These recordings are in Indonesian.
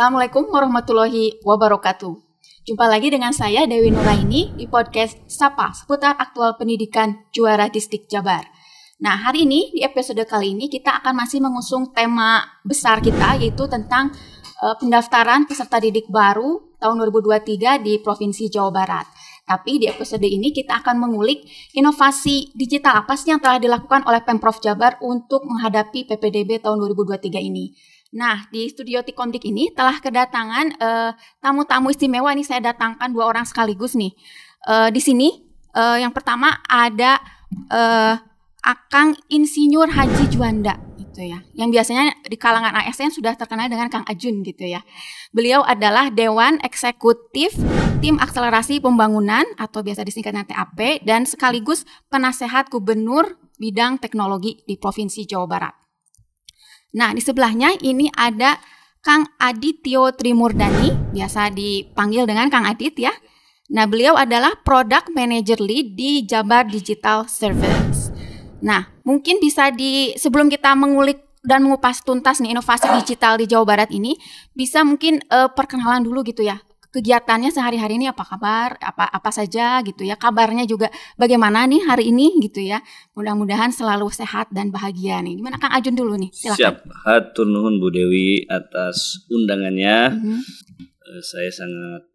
Assalamualaikum warahmatullahi wabarakatuh. Jumpa lagi dengan saya Dewi Nuraini di podcast Sapa seputar aktual pendidikan Juara Distrik Jabar. Nah, hari ini di episode kali ini kita akan masih mengusung tema besar kita, yaitu tentang pendaftaran peserta didik baru tahun 2023 di Provinsi Jawa Barat. Tapi di episode ini kita akan mengulik inovasi digital apa sih yang telah dilakukan oleh Pemprov Jabar untuk menghadapi PPDB tahun 2023 ini. Nah, di studio Tikomdik ini telah kedatangan tamu-tamu istimewa. Ini saya datangkan 2 orang sekaligus nih. Di sini yang pertama ada Akang Insinyur Haji Juanda gitu ya. Yang biasanya di kalangan ASN sudah terkenal dengan Kang Ajun gitu ya. Beliau adalah Dewan Eksekutif Tim Akselerasi Pembangunan atau biasa disingkatnya TAP dan sekaligus penasehat Gubernur bidang teknologi di Provinsi Jawa Barat. Nah, di sebelahnya ini ada Kang Adityo Trimurdani, biasa dipanggil dengan Kang Adit ya. Nah, beliau adalah Product Manager Lead di Jabar Digital Service. Nah, mungkin bisa sebelum kita mengulik dan mengupas tuntas nih inovasi digital di Jawa Barat ini, bisa mungkin perkenalan dulu gitu ya. Kegiatannya sehari-hari ini apa kabar, apa saja gitu ya. Kabarnya juga bagaimana nih hari ini gitu ya. Mudah-mudahan selalu sehat dan bahagia nih. Gimana Kang Ajun dulu nih? Silakan. Siap. Hatur nuhun Bu Dewi atas undangannya. Saya sangat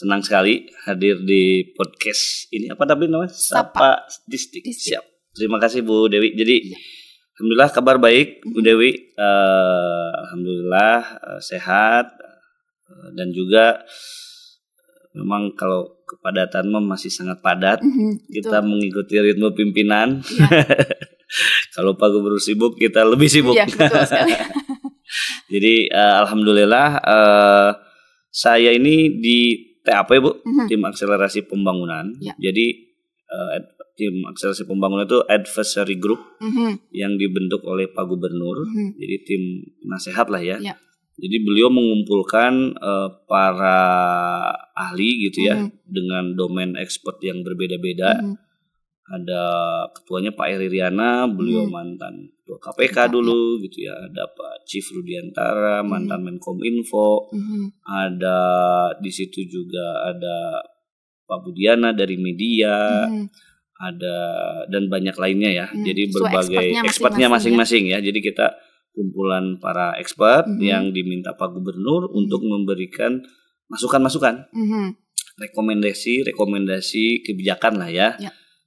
senang sekali hadir di podcast ini. Apa tapi namanya? Sapa Distrik. Siap. Terima kasih Bu Dewi. Jadi alhamdulillah kabar baik Bu Dewi. Alhamdulillah sehat dan juga memang kalau kepadatan masih sangat padat. Kita mengikuti ritme pimpinan. Kalau Pak Gubernur sibuk, kita lebih sibuk. Iya, betul sekali. Jadi alhamdulillah saya ini di TAP Bu, Tim Akselerasi Pembangunan. Jadi Tim Akselerasi Pembangunan itu advisory group yang dibentuk oleh Pak Gubernur. Jadi tim penasehat lah ya. Jadi beliau mengumpulkan para ahli gitu ya dengan domain expert yang berbeda-beda. Ada ketuanya Pak Eri Riana, beliau mantan ketua KPK dulu gitu ya. Ada Pak Chief Rudiantara, mantan Menkominfo. Ada di situ juga ada Pak Budiana dari media. Ada dan banyak lainnya ya. Jadi berbagai expertnya masing-masing ya. Jadi kita kumpulan para expert yang diminta Pak Gubernur untuk memberikan masukan-masukan, rekomendasi kebijakan lah ya.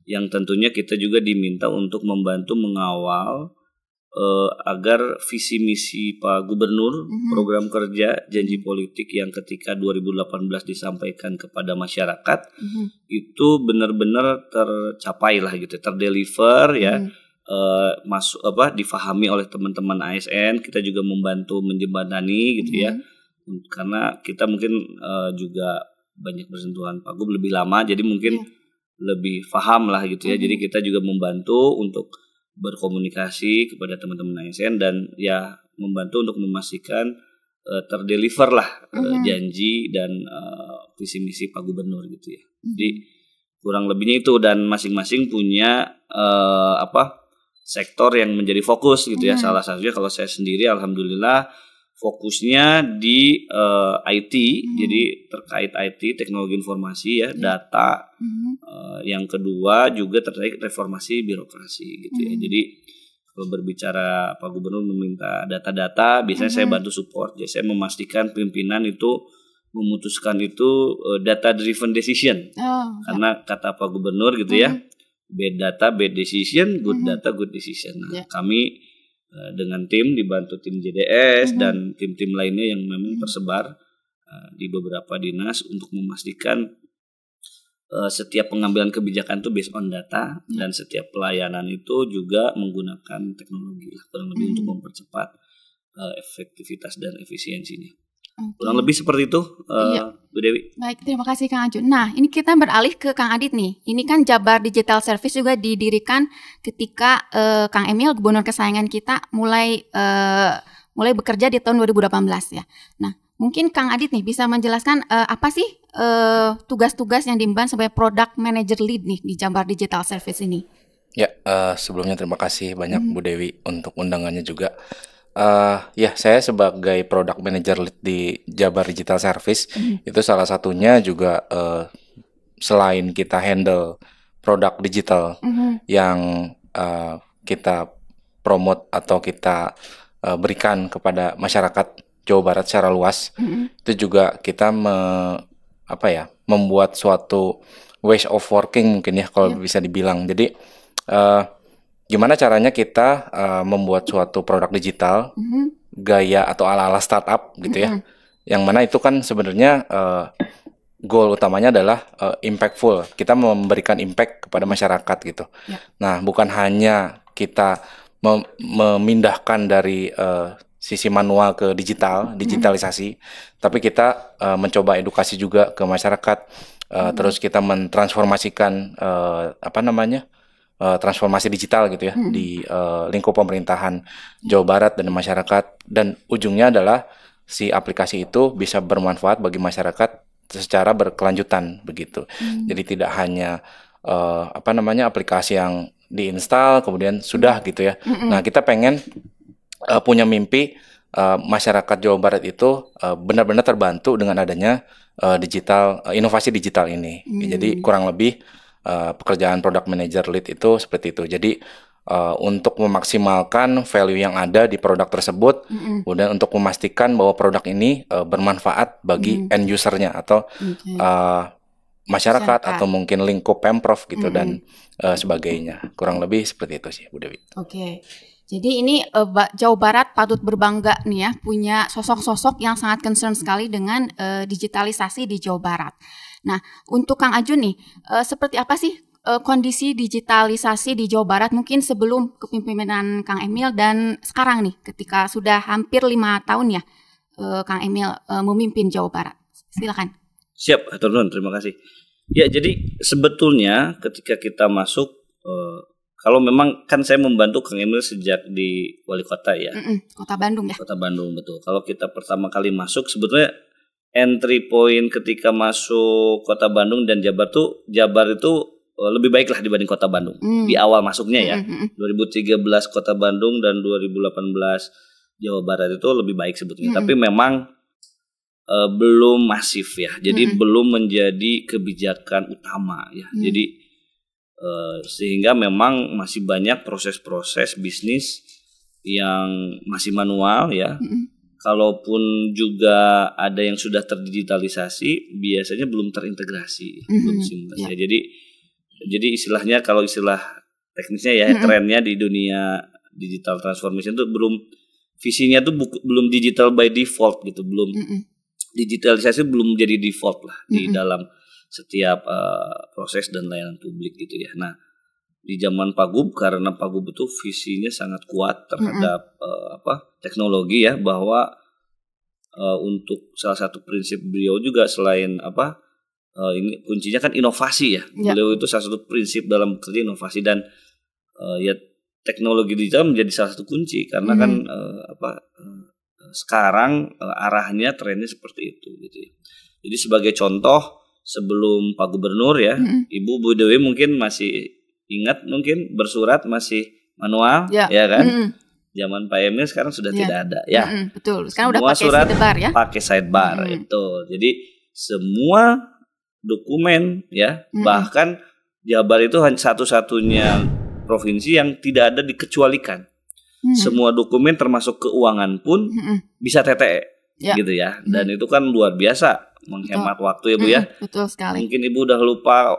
Yang tentunya kita juga diminta untuk membantu mengawal agar visi misi Pak Gubernur, program kerja, janji politik yang ketika 2018 disampaikan kepada masyarakat itu benar-benar tercapai lah gitu, terdeliver ya, difahami oleh teman-teman ASN. Kita juga membantu menjembatani gitu ya, karena kita mungkin juga banyak bersentuhan Pak Gub lebih lama, jadi mungkin lebih paham lah gitu ya. Jadi kita juga membantu untuk berkomunikasi kepada teman-teman ASN dan ya membantu untuk memastikan terdeliver lah janji dan visi misi Pak Gubernur gitu ya. Jadi kurang lebihnya itu, dan masing-masing punya sektor yang menjadi fokus gitu ya. Salah satunya kalau saya sendiri alhamdulillah fokusnya di IT, jadi terkait IT, teknologi informasi ya, data. Yang kedua juga terkait reformasi birokrasi gitu ya. Jadi kalau berbicara Pak Gubernur meminta data-data, biasanya saya bantu support. Jadi saya memastikan pimpinan itu memutuskan itu data driven decision. Karena kata Pak Gubernur gitu ya, bad data bad decision, good data good decision. Nah, kami dengan tim dibantu tim JDS dan tim-tim lainnya yang memang tersebar di beberapa dinas untuk memastikan setiap pengambilan kebijakan itu based on data dan setiap pelayanan itu juga menggunakan teknologi lah, kurang lebih untuk mempercepat efektivitas dan efisiensinya. Kurang lebih seperti itu, Bu Dewi. Baik, terima kasih Kang Ajun. Nah, ini kita beralih ke Kang Adit nih. Ini kan Jabar Digital Service juga didirikan ketika Kang Emil, gubernur kesayangan kita, mulai bekerja di tahun 2018 ya. Nah, mungkin Kang Adit nih bisa menjelaskan apa sih tugas-tugas yang diemban sebagai Product Manager Lead nih di Jabar Digital Service ini? Ya, sebelumnya terima kasih banyak Bu Dewi untuk undangannya juga. Ya, saya sebagai product manager lead di Jabar Digital Service, itu salah satunya juga selain kita handle produk digital yang kita promote atau kita berikan kepada masyarakat Jawa Barat secara luas, itu juga kita membuat suatu ways of working mungkin ya kalau bisa dibilang. Jadi gimana caranya kita membuat suatu produk digital gaya atau ala-ala startup gitu ya, yang mana itu kan sebenarnya goal utamanya adalah impactful. Kita memberikan impact kepada masyarakat gitu. Nah, bukan hanya kita memindahkan dari sisi manual ke digitalisasi, tapi kita mencoba edukasi juga ke masyarakat. Terus kita mentransformasikan transformasi digital gitu ya di lingkup pemerintahan Jawa Barat dan masyarakat, dan ujungnya adalah si aplikasi itu bisa bermanfaat bagi masyarakat secara berkelanjutan begitu. Jadi tidak hanya aplikasi yang diinstal kemudian sudah gitu ya. Nah, kita pengen punya mimpi masyarakat Jawa Barat itu benar-benar terbantu dengan adanya inovasi digital ini. Jadi kurang lebih pekerjaan product manager lead itu seperti itu. Jadi untuk memaksimalkan value yang ada di produk tersebut, kemudian untuk memastikan bahwa produk ini bermanfaat bagi end usernya atau masyarakat atau mungkin lingkup Pemprov gitu dan sebagainya. Kurang lebih seperti itu sih, Bu Dewi. Oke. Jadi ini Jawa Barat patut berbangga nih ya, punya sosok-sosok yang sangat concern sekali dengan digitalisasi di Jawa Barat. Nah, untuk Kang Ajun nih, seperti apa sih kondisi digitalisasi di Jawa Barat mungkin sebelum kepemimpinan Kang Emil dan sekarang nih, ketika sudah hampir 5 tahun ya Kang Emil memimpin Jawa Barat. Silakan. Siap, Hatur Nuhun, terima kasih. Ya, jadi sebetulnya ketika kita masuk, kalau memang kan saya membantu Kang Emil sejak di wali kota ya. Kota Bandung ya. Kota Bandung, betul. Kalau kita pertama kali masuk, sebetulnya entry point ketika masuk Kota Bandung dan Jabar itu lebih baik lah dibanding Kota Bandung di awal masuknya ya. 2013 Kota Bandung dan 2018 Jawa Barat itu lebih baik sebetulnya. Tapi memang belum masif ya. Jadi belum menjadi kebijakan utama ya. Jadi sehingga memang masih banyak proses-proses bisnis yang masih manual ya. Kalaupun juga ada yang sudah terdigitalisasi, biasanya belum terintegrasi, belum seamless ya. Jadi istilahnya, kalau istilah teknisnya ya, trennya di dunia digital transformation itu visinya tuh belum digital by default gitu, belum digitalisasi belum jadi default lah di dalam setiap proses dan layanan publik gitu ya. Nah, di zaman Pagub, karena Pagub itu visinya sangat kuat terhadap teknologi ya, bahwa untuk salah satu prinsip beliau juga selain ini kuncinya kan inovasi ya. Beliau itu salah satu prinsip dalam bekerja inovasi, dan ya teknologi digital menjadi salah satu kunci karena kan sekarang arahnya trennya seperti itu gitu ya. Jadi sebagai contoh, sebelum Pak Gubernur ya, Ibu Bu Dewi mungkin masih ingat, mungkin bersurat masih manual ya kan. Zaman Pak Emil sekarang sudah tidak ada ya. Betul. Sekarang semua udah pakai surat sidebar ya. Pakai sidebar itu. Jadi semua dokumen ya, bahkan Jabar itu hanya satu-satunya provinsi yang tidak ada dikecualikan. Semua dokumen termasuk keuangan pun bisa TTE gitu ya. Dan itu kan luar biasa menghemat waktu ya Bu ya. Betul sekali. Mungkin Ibu udah lupa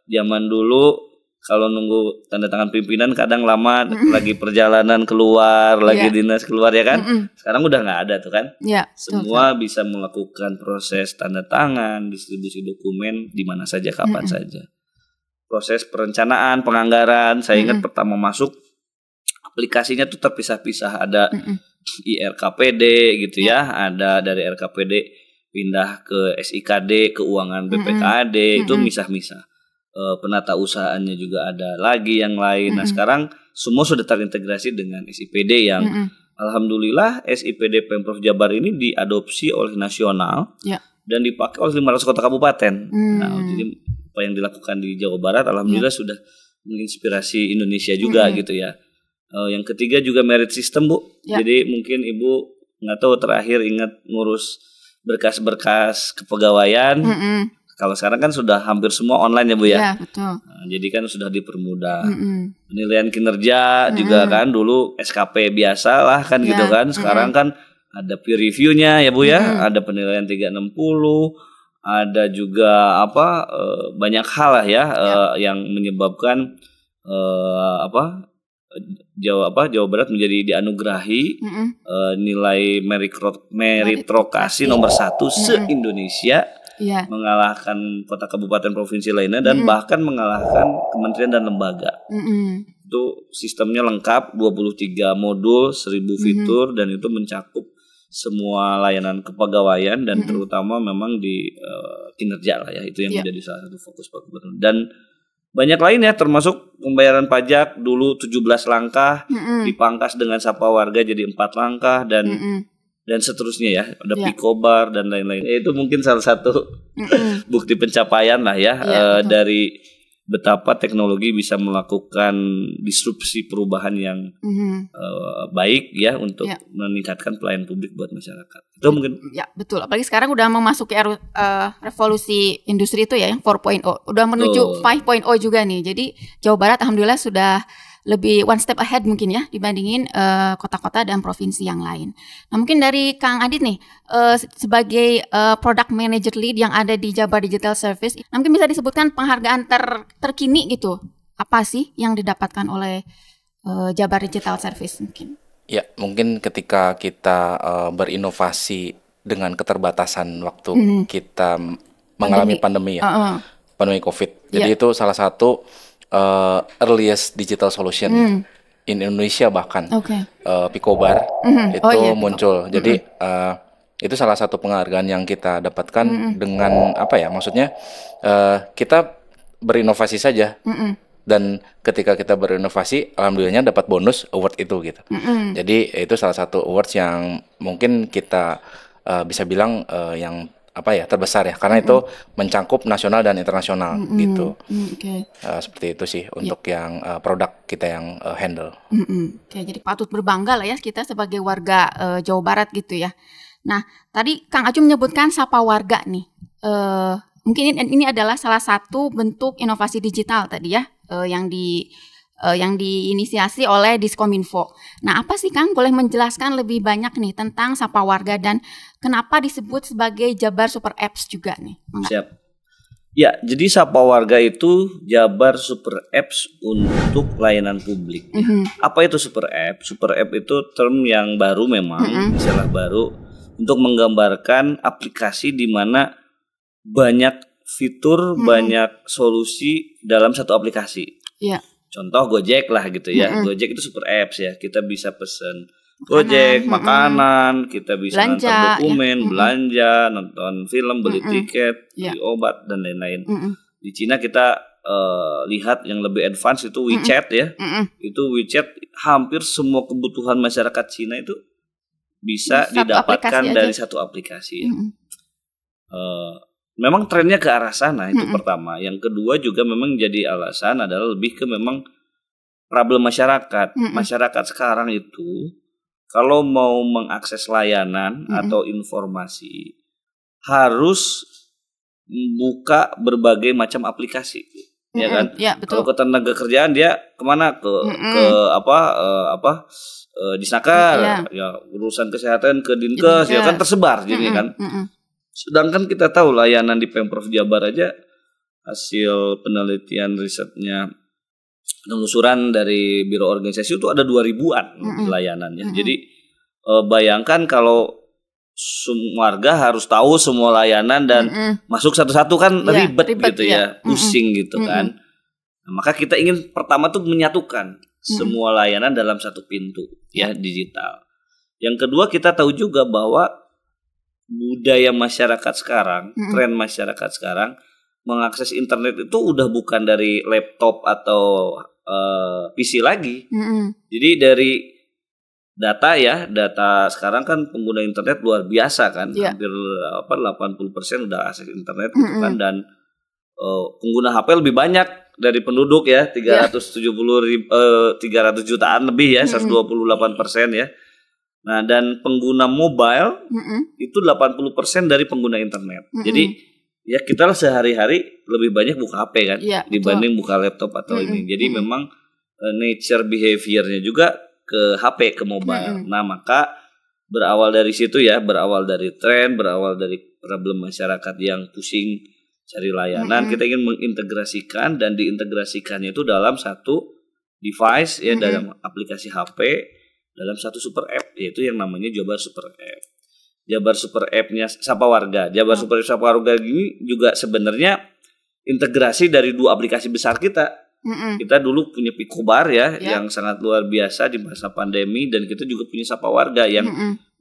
zaman dulu kalau nunggu tanda tangan pimpinan kadang lama, lagi perjalanan keluar, lagi dinas keluar ya kan. Sekarang udah nggak ada tuh kan. Semua bisa melakukan proses tanda tangan, distribusi dokumen di mana saja, kapan saja. Proses perencanaan, penganggaran, saya ingat pertama masuk aplikasinya tuh terpisah-pisah, ada IRKPD gitu ya, ada dari RKPD pindah ke SIKD, keuangan BPKAD, itu misah-misah. Penata usahanya juga ada lagi yang lain. Nah sekarang semua sudah terintegrasi dengan SIPD yang alhamdulillah SIPD Pemprov Jabar ini diadopsi oleh nasional dan dipakai oleh 500 kota kabupaten. Nah jadi apa yang dilakukan di Jawa Barat alhamdulillah sudah menginspirasi Indonesia juga gitu ya. Yang ketiga juga merit system, Bu. Ya. Jadi mungkin Ibu nggak tahu terakhir ingat ngurus berkas-berkas kepegawaian. Kalau sekarang kan sudah hampir semua online ya, Bu ya. Iya, betul. Nah, jadi kan sudah dipermudah. Penilaian kinerja juga kan dulu SKP biasa lah kan gitu kan. Sekarang kan ada peer review-nya ya, Bu ya. Ada penilaian 360, ada juga banyak hal lah ya, yang menyebabkan Jawa Barat menjadi dianugerahi nilai meritokrasi nomor 1 se-Indonesia, mengalahkan kota kabupaten provinsi lainnya dan bahkan mengalahkan kementerian dan lembaga. Itu sistemnya lengkap, 23 modul, 1000 fitur, dan itu mencakup semua layanan kepegawaian dan terutama memang di kinerja lah ya, itu yang menjadi salah satu fokus Pak Gubernur. Dan banyak lainnya termasuk pembayaran pajak dulu 17 langkah dipangkas dengan Sapa Warga jadi 4 langkah dan seterusnya ya, ada Picobar dan lain-lain. Itu mungkin salah satu bukti pencapaian lah ya, dari betapa teknologi bisa melakukan disrupsi perubahan yang baik ya untuk meningkatkan pelayanan publik buat masyarakat. Itu mungkin. Ya, betul. Apalagi sekarang udah memasuki revolusi industri itu ya, yang 4.0. Udah menuju 5.0 juga nih. Jadi Jawa Barat alhamdulillah sudah lebih one step ahead mungkin ya dibandingin kota-kota dan provinsi yang lain. Nah, mungkin dari Kang Adit nih sebagai product manager lead yang ada di Jabar Digital Service, mungkin bisa disebutkan penghargaan terkini gitu. Apa sih yang didapatkan oleh Jabar Digital Service mungkin? Ya, mungkin ketika kita berinovasi dengan keterbatasan waktu kita mengalami pandemi ya, pandemi COVID. Jadi itu salah satu earliest digital solution in Indonesia bahkan. Picobar itu muncul. Jadi itu salah satu penghargaan yang kita dapatkan dengan maksudnya kita berinovasi saja. Dan ketika kita berinovasi, alhamdulillahnya dapat bonus award itu gitu. Jadi itu salah satu awards yang mungkin kita bisa bilang yang terbesar ya, karena itu mencakup nasional dan internasional gitu. Seperti itu sih untuk yang produk kita yang handle. Jadi patut berbangga lah ya kita sebagai warga Jawa Barat gitu ya. Nah, tadi Kang Acu menyebutkan Sapa Warga nih. Mungkin ini adalah salah satu bentuk inovasi digital tadi ya, yang diinisiasi oleh Diskominfo. Nah, apa sih Kang, boleh menjelaskan lebih banyak nih tentang Sapa Warga dan kenapa disebut sebagai Jabar Super Apps juga nih? Siap. Ya, jadi Sapa Warga itu Jabar Super Apps untuk layanan publik. Apa itu Super App? Super App itu term yang baru memang, istilah baru untuk menggambarkan aplikasi di mana banyak fitur, banyak solusi dalam satu aplikasi. Contoh Gojek lah gitu ya. Gojek itu super apps ya. Kita bisa pesen Gojek, makanan, kita bisa nonton dokumen, belanja, nonton film, beli tiket, beli obat dan lain-lain. Di Cina kita lihat yang lebih advance itu WeChat ya. Itu WeChat hampir semua kebutuhan masyarakat Cina itu bisa didapatkan dari satu aplikasi. Memang trennya ke arah sana, itu pertama. Yang kedua juga memang jadi alasan adalah lebih ke memang problem masyarakat. Masyarakat sekarang itu kalau mau mengakses layanan atau informasi harus membuka berbagai macam aplikasi, ya kan? Kalau ke tenaga kerjaan dia kemana ke Disnaker, ya urusan kesehatan ke Dinkes, ya kan tersebar jadi kan. Sedangkan kita tahu layanan di Pemprov Jabar aja hasil penelitian risetnya penelusuran dari Biro Organisasi itu ada 2000-an layanan ya. Jadi bayangkan kalau warga harus tahu semua layanan dan masuk satu-satu kan ribet gitu ya, pusing gitu kan. Nah, maka kita ingin pertama tuh menyatukan semua layanan dalam satu pintu ya digital. Yang kedua kita tahu juga bahwa budaya masyarakat sekarang, tren masyarakat sekarang mengakses internet itu udah bukan dari laptop atau PC lagi. Jadi dari data sekarang kan pengguna internet luar biasa kan, hampir 80% udah akses internet gitu kan, dan pengguna HP lebih banyak dari penduduk ya, 300 jutaan lebih ya, 128% ya. Nah, dan pengguna mobile itu 80% dari pengguna internet. Jadi ya kita sehari-hari lebih banyak buka HP kan, dibanding buka laptop atau ini. Jadi memang nature behaviornya juga ke HP, ke mobile. Nah, maka berawal dari situ ya, berawal dari tren, berawal dari problem masyarakat yang pusing cari layanan, kita ingin mengintegrasikan, dan diintegrasikannya itu dalam satu device ya, dalam aplikasi HP, dalam satu super app, yaitu yang namanya Jabar Super App. Jabar Super App-nya Sapa Warga. Jabar Super App Sapa Warga ini juga sebenarnya integrasi dari dua aplikasi besar kita. Kita dulu punya Picobar ya, yang sangat luar biasa di masa pandemi, dan kita juga punya Sapa Warga yang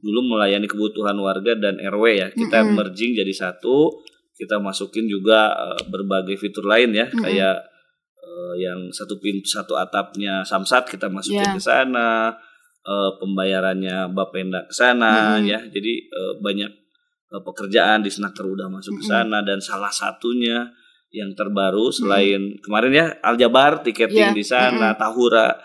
dulu melayani kebutuhan warga dan RW ya. Kita merging jadi satu, kita masukin juga berbagai fitur lain ya, kayak yang satu atapnya Samsat kita masukin ke sana, pembayarannya Bapenda ke sana ya. Jadi banyak pekerjaan di Snaker udah masuk ke sana, dan salah satunya yang terbaru selain kemarin ya Aljabar tiketing di sana, Tahura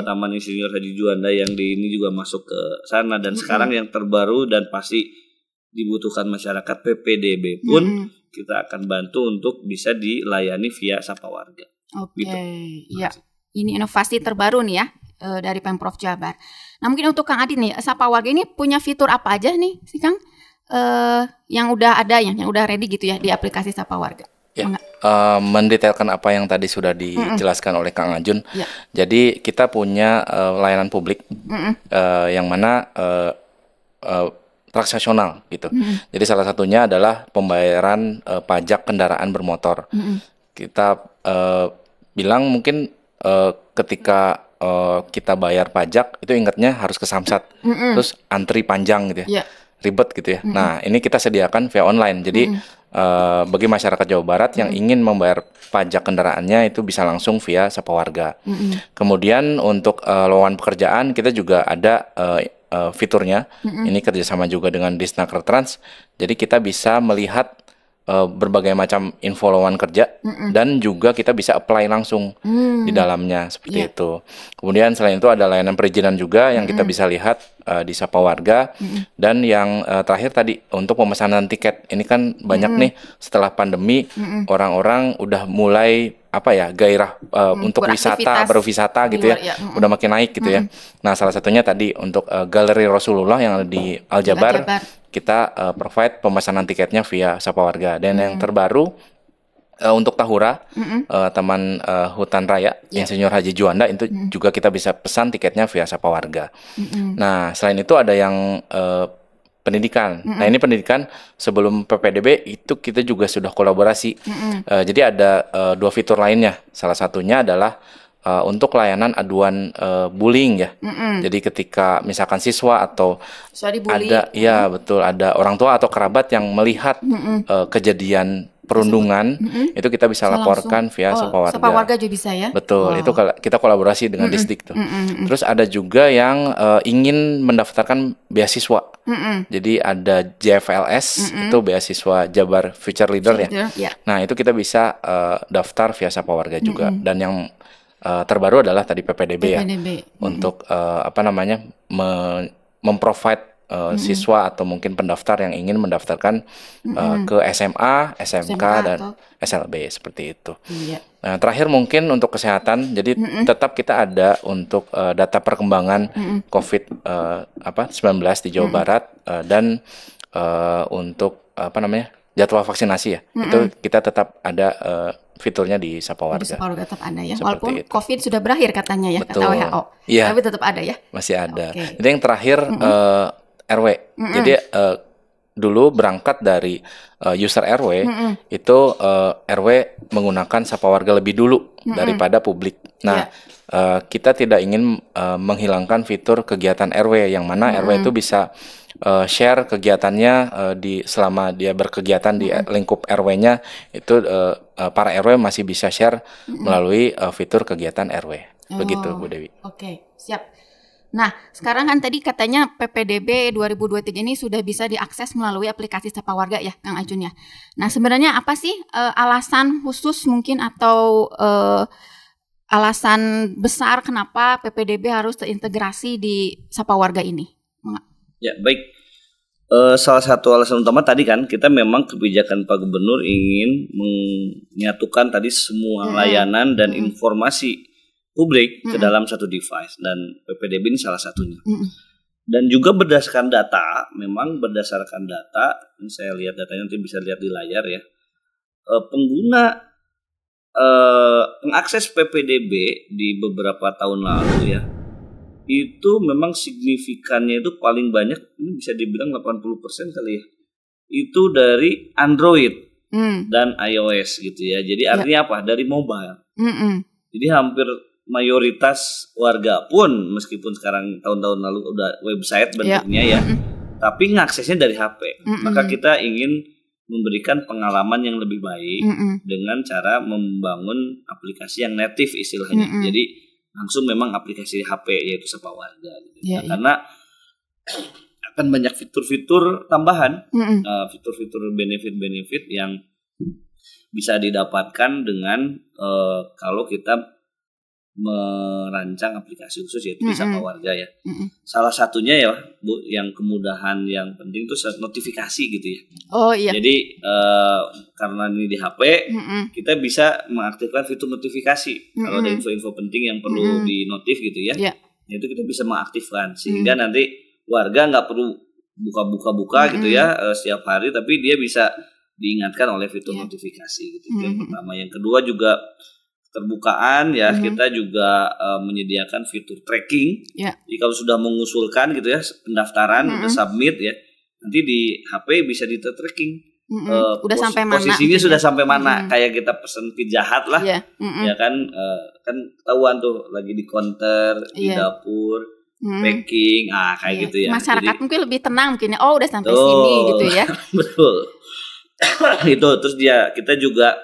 Taman Insinyur Haji Juanda yang di ini juga masuk ke sana, dan sekarang yang terbaru dan pasti dibutuhkan masyarakat, PPDB pun kita akan bantu untuk bisa dilayani via Sapa Warga. Oke, ya. Ini inovasi terbaru nih ya dari Pemprov Jabar. Nah, mungkin untuk Kang Adi nih, Sapa Warga ini punya fitur apa aja nih sih Kang? Yang udah ada yang udah ready gitu ya di aplikasi Sapa Warga. Ya, mendetailkan apa yang tadi sudah dijelaskan oleh Kang Ajun. Jadi kita punya layanan publik yang mana transaksional gitu. Jadi salah satunya adalah pembayaran pajak kendaraan bermotor. Kita bilang mungkin ketika kita bayar pajak itu ingatnya harus ke Samsat, terus antri panjang gitu ya, ribet gitu ya. Nah, ini kita sediakan via online. Jadi bagi masyarakat Jawa Barat yang ingin membayar pajak kendaraannya itu bisa langsung via Sapa Warga. Kemudian untuk lowongan pekerjaan kita juga ada fiturnya. Ini kerjasama juga dengan Disnaker Trans. Jadi kita bisa melihat berbagai macam info lowongan kerja, dan juga kita bisa apply langsung di dalamnya seperti itu. Kemudian selain itu ada layanan perizinan juga yang kita bisa lihat di Sapa Warga. Dan yang terakhir tadi untuk pemesanan tiket, ini kan banyak nih setelah pandemi orang-orang udah mulai gairah untuk berwisata gitu ya, udah makin naik gitu ya. Nah, salah satunya tadi untuk Galeri Rasulullah yang ada di Aljabar, kita provide pemesanan tiketnya via Sapa Warga. Dan yang terbaru untuk Tahura, Taman Hutan Raya Insinyur Haji Juanda, itu juga kita bisa pesan tiketnya via Sapa Warga. Nah, selain itu ada yang pendidikan. Nah, ini pendidikan sebelum PPDB itu kita juga sudah kolaborasi. Jadi ada dua fitur lainnya. Salah satunya adalah untuk layanan aduan bullying ya. Jadi ketika misalkan siswa atau ada betul, ada orang tua atau kerabat yang melihat kejadian perundungan, itu kita bisa laporkan via Sapa Warga. Sapa Warga juga bisa ya? Betul, itu kita kolaborasi dengan Disdik tuh. Terus ada juga yang ingin mendaftarkan beasiswa. Jadi ada JFLS, itu beasiswa Jabar Future Leader ya. Nah, itu kita bisa daftar via Sapa Warga juga. Dan yang terbaru adalah tadi PPDB ya. Untuk memprovide siswa atau mungkin pendaftar yang ingin mendaftarkan ke SMA, SMK dan SLB seperti itu. Nah, terakhir mungkin untuk kesehatan, jadi tetap kita ada untuk data perkembangan COVID-19 di Jawa Barat, dan untuk jadwal vaksinasi ya, itu kita tetap ada fiturnya di Sapa Warga. Di Sapa Warga tetap ada ya, walaupun COVID sudah berakhir katanya ya, kata WHO. Tapi tetap ada ya. Masih ada. Itu yang terakhir RW. Jadi dulu berangkat dari user RW, itu RW menggunakan Sapa Warga lebih dulu daripada publik. Nah, kita tidak ingin menghilangkan fitur kegiatan RW, yang mana RW itu bisa share kegiatannya selama dia berkegiatan di lingkup RW-nya, itu para RW masih bisa share melalui fitur kegiatan RW. Begitu, Bu Dewi. Oke, siap. Nah, sekarang kan tadi katanya PPDB 2023 ini sudah bisa diakses melalui aplikasi Sapa Warga ya, Kang Ajun ya. Nah, sebenarnya apa sih alasan khusus mungkin atau alasan besar kenapa PPDB harus terintegrasi di Sapa Warga ini? Ya, baik. Salah satu alasan utama tadi kan kita memang kebijakan Pak Gubernur ingin menyatukan tadi semua layanan dan informasi publik ke dalam satu device, dan PPDB ini salah satunya. Dan juga berdasarkan data, memang berdasarkan data, ini saya lihat datanya nanti bisa lihat di layar ya. Pengguna pengakses PPDB di beberapa tahun lalu ya, itu memang signifikannya itu paling banyak, ini bisa dibilang 80% kali ya, itu dari Android dan iOS gitu ya. Jadi artinya apa? Dari mobile. Jadi hampir mayoritas warga pun, meskipun sekarang tahun-tahun lalu udah website bentuknya ya, tapi ngaksesnya dari HP. Maka kita ingin memberikan pengalaman yang lebih baik dengan cara membangun aplikasi yang native istilahnya. Jadi langsung memang aplikasi HP yaitu Sapa Warga gitu. Karena akan banyak fitur-fitur tambahan, fitur-fitur benefit-benefit yang bisa didapatkan dengan kalau kita merancang aplikasi khusus yaitu di Sapa Warga ya. Salah satunya ya Bu, yang kemudahan yang penting itu notifikasi gitu ya. Oh iya. Jadi karena ini di HP, kita bisa mengaktifkan fitur notifikasi kalau ada info-info penting yang perlu di notif gitu ya. Itu kita bisa mengaktifkan sehingga nanti warga nggak perlu buka-buka gitu ya setiap hari, tapi dia bisa diingatkan oleh fitur notifikasi gitu. Yang pertama, yang kedua juga terbukaan ya, kita juga menyediakan fitur tracking. Jadi kalau sudah mengusulkan gitu ya pendaftaran, udah submit ya, nanti di HP bisa di-tracking. Udah sampai mana? Posisinya sudah sampai mana? Kayak kita pesen Pizza Hut lah, ya kan? Kan ketahuan tuh lagi di counter, di dapur, packing, kayak gitu ya. Masyarakat jadi, mungkin lebih tenang mungkin. Oh, udah sampai sini gitu ya. Betul. Itu terus kita juga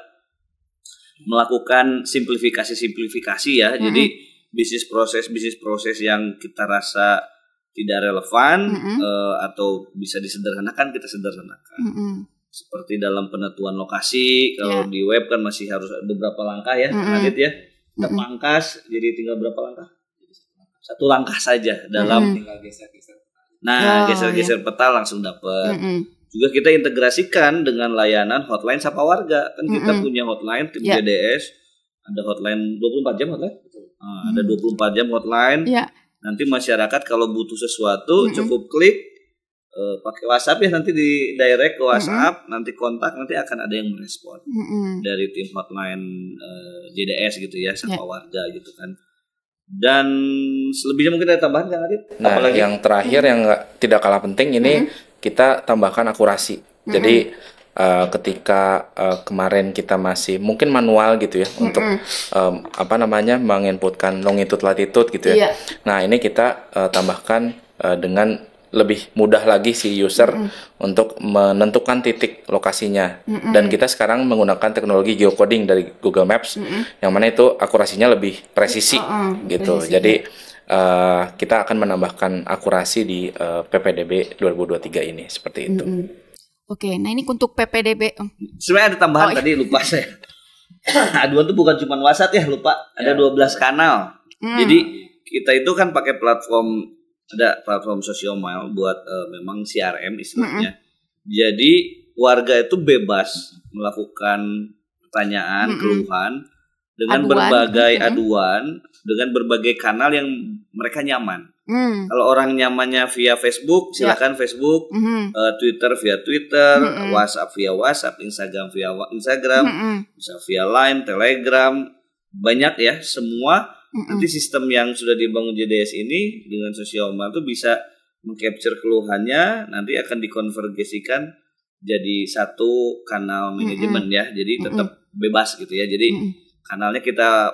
melakukan simplifikasi ya. Jadi bisnis proses yang kita rasa tidak relevan atau bisa disederhanakan, kita sederhanakan. Seperti dalam penentuan lokasi, kalau di web kan masih harus beberapa langkah ya, Adit ya. Kita pangkas jadi tinggal berapa langkah? Satu langkah saja dalam tinggal geser-geser. Nah, geser-geser peta langsung dapat. Juga kita integrasikan dengan layanan hotline Sapa Warga. Kan kita punya hotline tim JDS, ada hotline 24 jam hotline. Ada 24 jam hotline. Nanti masyarakat kalau butuh sesuatu cukup klik pakai WhatsApp ya, nanti di direct ke WhatsApp, nanti kontak, nanti akan ada yang merespon dari tim hotline JDS gitu ya, Sapa Warga gitu kan. Dan selebihnya mungkin ada tambahan Kang Adit? Nah, apalagi yang terakhir yang tidak kalah penting ini kita tambahkan akurasi. Jadi ketika kemarin kita masih mungkin manual gitu ya untuk menginputkan longitude latitude gitu ya. Nah, ini kita tambahkan dengan lebih mudah lagi si user untuk menentukan titik lokasinya. Dan kita sekarang menggunakan teknologi geocoding dari Google Maps yang mana itu akurasinya lebih presisi gitu. Jadi kita akan menambahkan akurasi di PPDB 2023 ini seperti itu. Oke, nah ini untuk PPDB. Sebenarnya ada tambahan tadi lupa saya. Aduan itu bukan cuma WhatsApp ya, lupa. Ada 12 kanal. Jadi kita itu kan pakai ada platform Sosiomile buat memang CRM istilahnya. Jadi warga itu bebas melakukan pertanyaan, keluhan dengan berbagai aduan, dengan berbagai kanal yang mereka nyaman. Kalau orang nyamannya via Facebook, silakan Facebook, Twitter via Twitter, WhatsApp via WhatsApp, Instagram via Instagram, bisa via Line, Telegram, banyak ya semua. Nanti sistem yang sudah dibangun JDS ini dengan Sosiomile itu bisa mengcapture keluhannya, nanti akan dikonvergesikan jadi satu kanal manajemen ya. Jadi tetap bebas gitu ya. Jadi kanalnya kita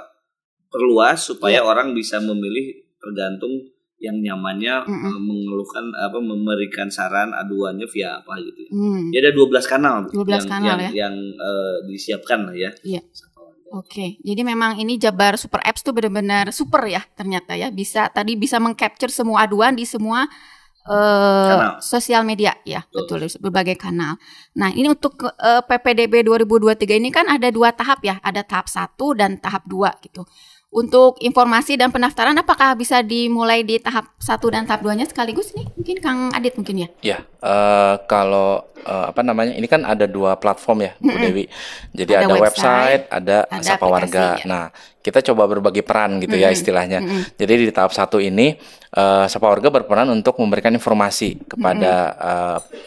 perluas supaya orang bisa memilih tergantung yang nyamannya mengeluhkan memberikan saran aduannya via apa gitu ya. Jadi ada 12 kanal 12 kanal yang disiapkan lah ya. Oke, jadi memang ini Jabar Super Apps tuh benar-benar super ya ternyata ya. Bisa mengcapture semua aduan di semua sosial media ya, betul, berbagai kanal. Nah, ini untuk PPDB 2023 ini kan ada 2 tahap ya, ada tahap 1 dan tahap 2 gitu. Untuk informasi dan pendaftaran apakah bisa dimulai di tahap 1 dan tahap 2-nya sekaligus nih? Mungkin Kang Adit mungkin ya? Ya, kalau ini kan ada 2 platform ya, Bu Dewi. Jadi ada website, ada Sapa Warga. Ya. Nah, kita coba berbagi peran gitu ya istilahnya. Jadi di tahap 1 ini Sapa Warga berperan untuk memberikan informasi kepada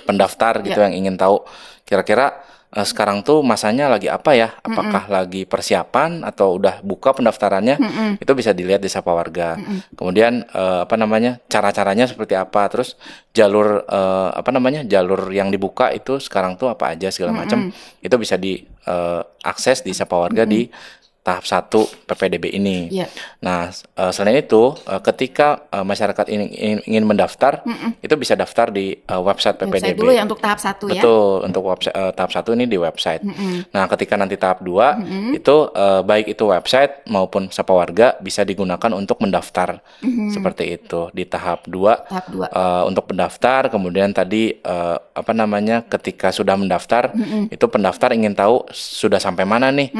pendaftar gitu yang ingin tahu kira-kira sekarang tuh masanya lagi apa ya? Apakah lagi persiapan atau udah buka pendaftarannya? Itu bisa dilihat di Sapa Warga. Kemudian cara-caranya seperti apa? Terus jalur jalur yang dibuka itu sekarang tuh apa aja segala macam. Itu bisa diakses di Sapa Warga di tahap 1 PPDB ini. Nah, selain itu ketika masyarakat ingin mendaftar, itu bisa daftar di website PPDB. Website dulu ya untuk tahap 1 ya. Betul, untuk tahap 1 ini di website. Nah, ketika nanti tahap 2 itu baik itu website maupun Sapa Warga bisa digunakan untuk mendaftar. Seperti itu di tahap 2. Untuk pendaftar, kemudian tadi ketika sudah mendaftar, itu pendaftar ingin tahu sudah sampai mana nih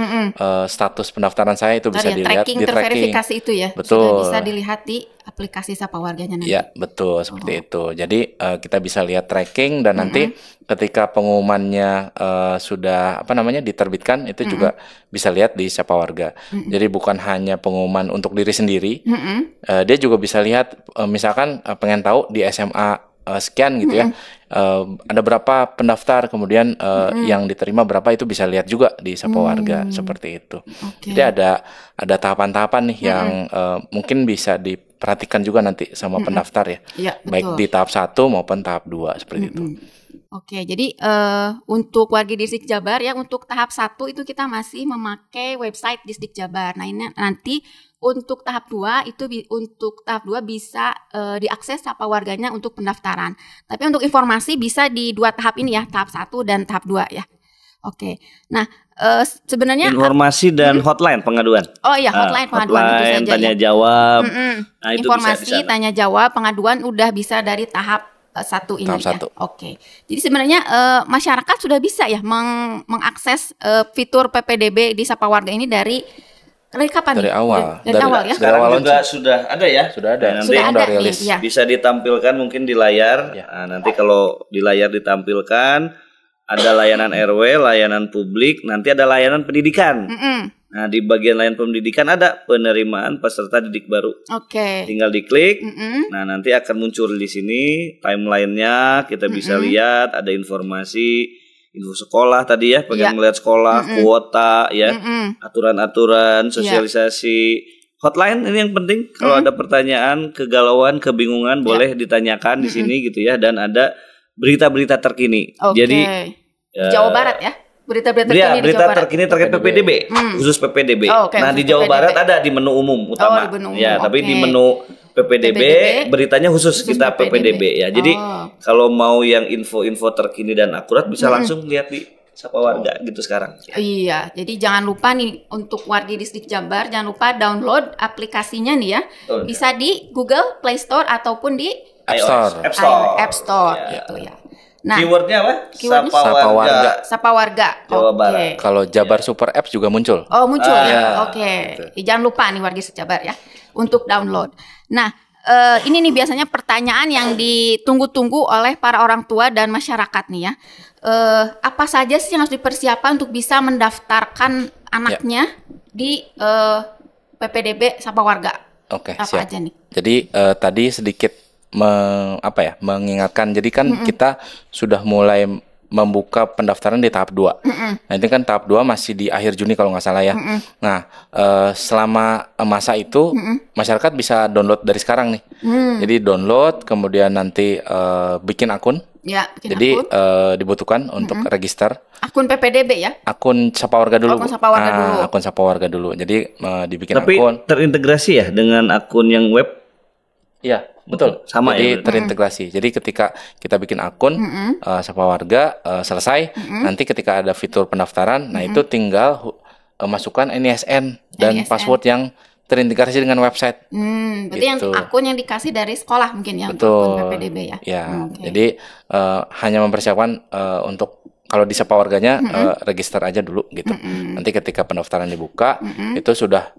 status pendaftaran saya, itu bisa dilihat di tracking. Terverifikasi itu ya. Betul. Sudah bisa dilihat di aplikasi Sapa Warganya nanti. Ya, betul seperti itu. Jadi kita bisa lihat tracking dan nanti ketika pengumumannya sudah diterbitkan, itu juga bisa lihat di Sapa Warga. Jadi bukan hanya pengumuman untuk diri sendiri, dia juga bisa lihat misalkan pengen tahu di SMA sekian gitu ya, ada berapa pendaftar, kemudian yang diterima berapa, itu bisa lihat juga di Sapa Warga seperti itu. Jadi ada tahapan-tahapan nih yang mungkin bisa diperhatikan juga nanti sama pendaftar ya, baik di tahap 1 maupun tahap 2 seperti itu. Oke, jadi untuk warga Distrik Jabar ya, untuk tahap 1 itu kita masih memakai website Distrik Jabar. Nah, ini nanti untuk tahap 2 bisa diakses Sapa Warganya untuk pendaftaran. Tapi untuk informasi bisa di 2 tahap ini ya, tahap 1 dan tahap 2 ya. Oke. Nah, sebenarnya informasi dan hotline pengaduan. Oh iya, hotline pengaduan itu saja tanya ya. jawab. Nah, itu informasi, bisa tanya jawab, pengaduan udah bisa dari tahap 1 ini tahap 1. ya. Oke. Jadi sebenarnya masyarakat sudah bisa ya mengakses fitur PPDB di Sapa Warga ini dari kapan dari nih? awal. Dari awal ya. Sekarang juga sudah ada ya. Sudah ada. Nanti sudah ada rilis. nih, ya. Bisa ditampilkan mungkin di layar. Nah, nanti kalau di layar ditampilkan ada layanan RW, layanan publik, nanti ada layanan pendidikan. Nah, di bagian layanan pendidikan ada penerimaan peserta didik baru. Tinggal diklik. Nah, nanti akan muncul di sini timelinenya, kita bisa lihat ada info sekolah tadi ya, pengen melihat sekolah, kuota ya, aturan-aturan, sosialisasi. Hotline ini yang penting, kalau ada pertanyaan, kegalauan, kebingungan boleh ditanyakan di sini gitu ya, dan ada berita-berita terkini. Jadi Jawa Barat ya. Berita terkini terkait PPDB, khusus PPDB. Nah, di Jawa Barat ada di menu umum utama. Tapi di menu PPDB beritanya khusus kita PPDB ya. Jadi kalau mau yang info-info terkini dan akurat bisa langsung lihat di Sapa Warga gitu sekarang. Iya, jadi jangan lupa nih untuk warga Distrik Jabar, jangan lupa download aplikasinya nih ya. Bisa di Google Play Store ataupun di App Store gitu ya. Nah, keywordnya apa? Sapa Warga. Sapa Warga. Jawa Barat. Kalau Jabar Super Apps juga muncul. Oh, muncul ya. Jangan lupa nih warga Jabar ya untuk download. Nah, ini nih biasanya pertanyaan yang ditunggu-tunggu oleh para orang tua dan masyarakat nih ya. Apa saja sih yang harus dipersiapkan untuk bisa mendaftarkan anaknya di PPDB Sapa Warga? Apa siap. aja nih? Jadi tadi sedikit mengingatkan. Jadi kan kita sudah mulai membuka pendaftaran di tahap 2. Nah, ini kan tahap 2 masih di akhir Juni kalau nggak salah ya. Nah, selama masa itu masyarakat bisa download dari sekarang nih. Jadi download, kemudian nanti bikin akun. Jadi dibutuhkan untuk register. Akun PPDB ya? Akun Sapa Warga dulu. Akun Sapa Warga dulu. Akun Sapa Warga dulu. Jadi dibikin Tapi akun. Tapi terintegrasi ya dengan akun yang web? Iya, betul. Sama jadi terintegrasi. Jadi ketika kita bikin akun Sapa Warga selesai, nanti ketika ada fitur pendaftaran, nah itu tinggal masukkan NISN dan NISN. password yang terintegrasi dengan website. Berarti yang Gitu. akun yang dikasih dari sekolah mungkin ya, untuk Betul. akun PPDB ya. Ya, Oke. jadi hanya mempersiapkan untuk kalau di Sapa Warganya register aja dulu gitu. Nanti ketika pendaftaran dibuka itu sudah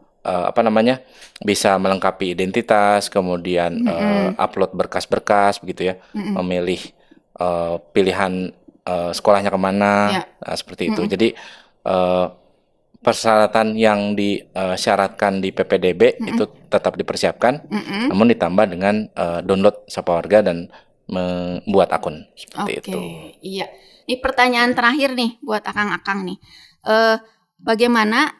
bisa melengkapi identitas, kemudian upload berkas-berkas begitu ya, memilih pilihan sekolahnya kemana, Ya. seperti itu. Jadi persyaratan yang disyaratkan di PPDB itu tetap dipersiapkan, namun ditambah dengan download Sapa Warga dan membuat akun seperti Oke, itu. iya. Ini pertanyaan terakhir nih buat akang-akang nih. Bagaimana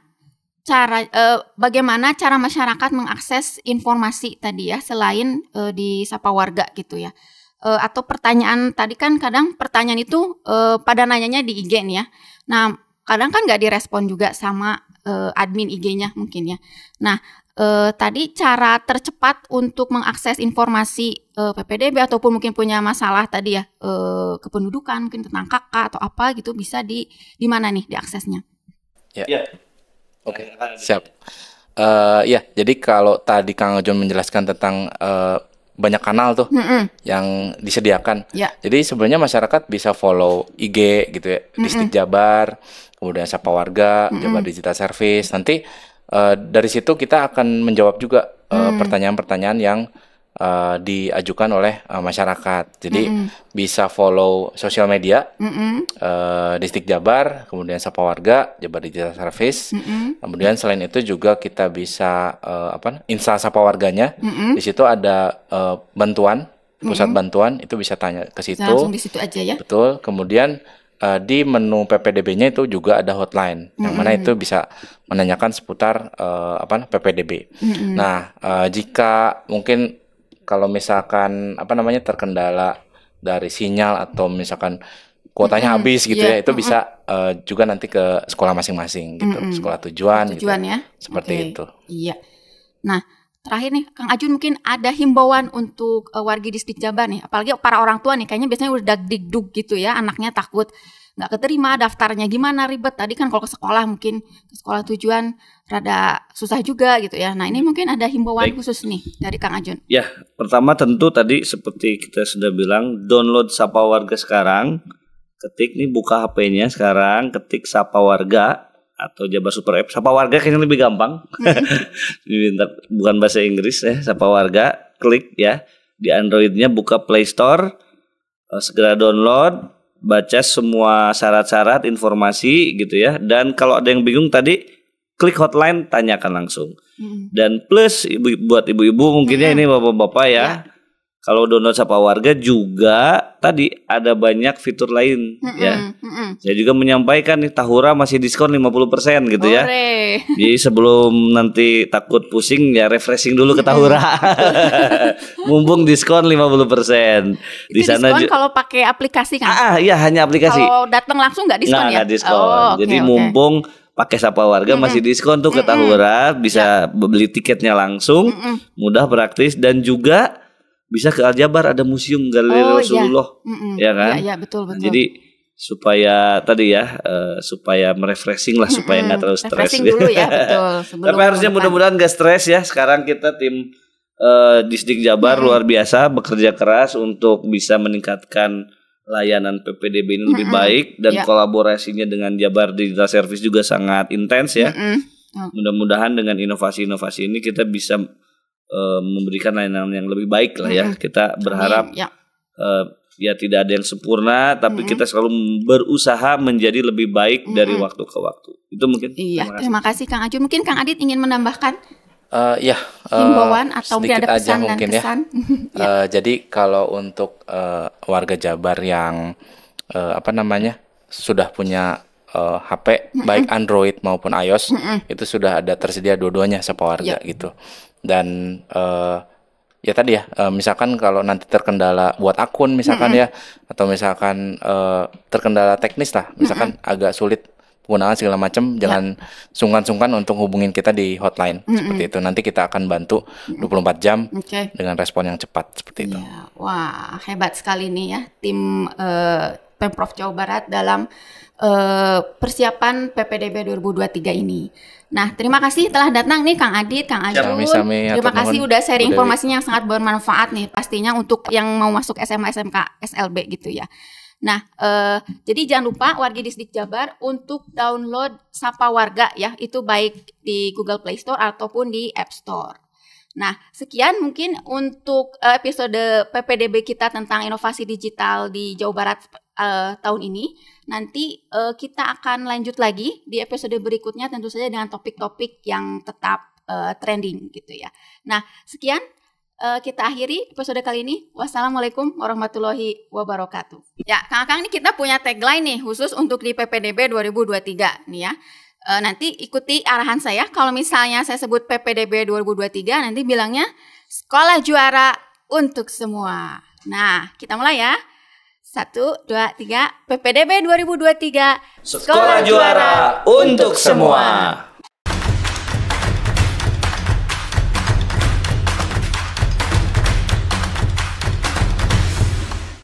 cara masyarakat mengakses informasi tadi ya, selain di Sapa Warga gitu ya? Atau pertanyaan tadi kan kadang pertanyaan itu pada nanyanya di IG nih ya. Nah, kadang kan nggak direspon juga sama admin IG-nya mungkin ya. Nah, tadi cara tercepat untuk mengakses informasi PPDB ataupun mungkin punya masalah tadi ya, kependudukan mungkin tentang KK atau apa gitu, bisa di mana nih diaksesnya? Ya. Oke, siap. Ya, jadi kalau tadi Kang John menjelaskan tentang banyak kanal tuh yang disediakan. Ya. Jadi sebenarnya masyarakat bisa follow IG gitu ya, Distrik Jabar, kemudian Sapa Warga, Jabar Digital Service. Nanti dari situ kita akan menjawab juga pertanyaan-pertanyaan yang diajukan oleh masyarakat. Jadi bisa follow sosial media Distrik Jabar, kemudian Sapa Warga, Jabar Digital Service. Kemudian selain itu juga kita bisa install Sapa Warganya. Di situ ada bantuan, pusat bantuan, itu bisa tanya ke situ. Bisa langsung di situ aja ya. Betul. Kemudian di menu PPDB-nya itu juga ada hotline, yang mana itu bisa menanyakan seputar PPDB. Nah, jika mungkin kalau misalkan terkendala dari sinyal atau misalkan kuotanya habis gitu ya, itu bisa juga nanti ke sekolah masing-masing gitu, sekolah tujuan gitu. Ya. Seperti Oke. itu. Iya. Nah, terakhir nih Kang Ajun, mungkin ada himbauan untuk wargi Distrik Jabar nih, apalagi para orang tua nih, kayaknya biasanya udah dagdikduk gitu ya, anaknya takut nggak keterima daftarnya, gimana ribet. Tadi kan kalau ke sekolah mungkin ke sekolah tujuan rada susah juga gitu ya. Nah, ini mungkin ada himbauan khusus nih dari Kang Ajun. Ya, pertama tentu tadi seperti kita sudah bilang, download Sapa Warga sekarang. Ketik nih, buka HP-nya sekarang, ketik Sapa Warga atau Jabar Super App. Sapa Warga kayaknya lebih gampang. Bukan bahasa Inggris ya, Sapa Warga. Klik ya. Di Android-nya buka Play Store. Segera download, baca semua syarat-syarat informasi gitu ya. Dan kalau ada yang bingung tadi, klik hotline, tanyakan langsung. Dan plus buat ibu-ibu mungkinnya ini bapak-bapak ya. Kalau download Sapa Warga juga tadi ada banyak fitur lain ya. Saya juga menyampaikan nih, Tahura masih diskon 50% gitu ya. Jadi sebelum nanti takut pusing ya, refreshing dulu ke Tahura. Mumpung diskon 50%. Di Itu sana diskon kalau pakai aplikasi kan? Iya, hanya aplikasi. Kalau datang langsung nggak diskon ya? Nggak diskon. Jadi mumpung pakai Sapa Warga masih diskon tuh ke Tahura, bisa beli tiketnya langsung, mudah, praktis, dan juga bisa ke Aljabar, ada museum Galeri Rasulullah, ya kan? Iya, betul. Jadi supaya tadi ya, supaya merefreshing lah, supaya nggak terlalu stres. Refreshing dulu ya, betul. Tapi harusnya mudah-mudahan nggak stres ya. Sekarang kita tim Distrik Jabar luar biasa, bekerja keras untuk bisa meningkatkan layanan PPDB ini lebih baik, dan kolaborasinya dengan Jabar Digital Service juga sangat intens ya. Mudah-mudahan dengan inovasi-inovasi ini kita bisa memberikan layanan yang lebih baik lah ya. Kita berharap ya tidak ada yang sempurna, tapi kita selalu berusaha menjadi lebih baik dari waktu ke waktu. Itu mungkin. Iya, terima kasih Kang Ajun. Mungkin Kang Adit ingin menambahkan himbauan atau mungkin ada pesan dan kesan. Jadi kalau untuk warga Jabar yang sudah punya HP baik Android maupun iOS, itu sudah ada tersedia dua-duanya Sapa Warga gitu. Dan ya tadi ya, misalkan kalau nanti terkendala buat akun misalkan ya, atau misalkan terkendala teknis lah, misalkan agak sulit penggunaan segala macam, jangan sungkan-sungkan untuk hubungin kita di hotline seperti itu. Nanti kita akan bantu 24 jam dengan respon yang cepat seperti itu. Wah, hebat sekali nih ya tim Pemprov Jawa Barat dalam persiapan PPDB 2023 ini. Nah, terima kasih telah datang nih Kang Adit, Kang Ajun. Terima kasih udah sharing informasinya yang sangat bermanfaat nih pastinya untuk yang mau masuk SMA, SMK, SLB gitu ya. Nah, jadi jangan lupa wargi Distrik Jabar untuk download Sapa Warga ya, itu baik di Google Play Store ataupun di App Store. Nah, sekian mungkin untuk episode PPDB kita tentang inovasi digital di Jawa Barat tahun ini. Nanti kita akan lanjut lagi di episode berikutnya tentu saja dengan topik-topik yang tetap trending gitu ya. Nah, sekian kita akhiri episode kali ini. Wassalamualaikum warahmatullahi wabarakatuh. Ya, Kang ini kita punya tagline nih khusus untuk di PPDB 2023 nih ya. Nanti ikuti arahan saya. Kalau misalnya saya sebut PPDB 2023, nanti bilangnya sekolah juara untuk semua. Nah, kita mulai ya. 1, 2, 3. PPDB 2023 sekolah juara untuk semua.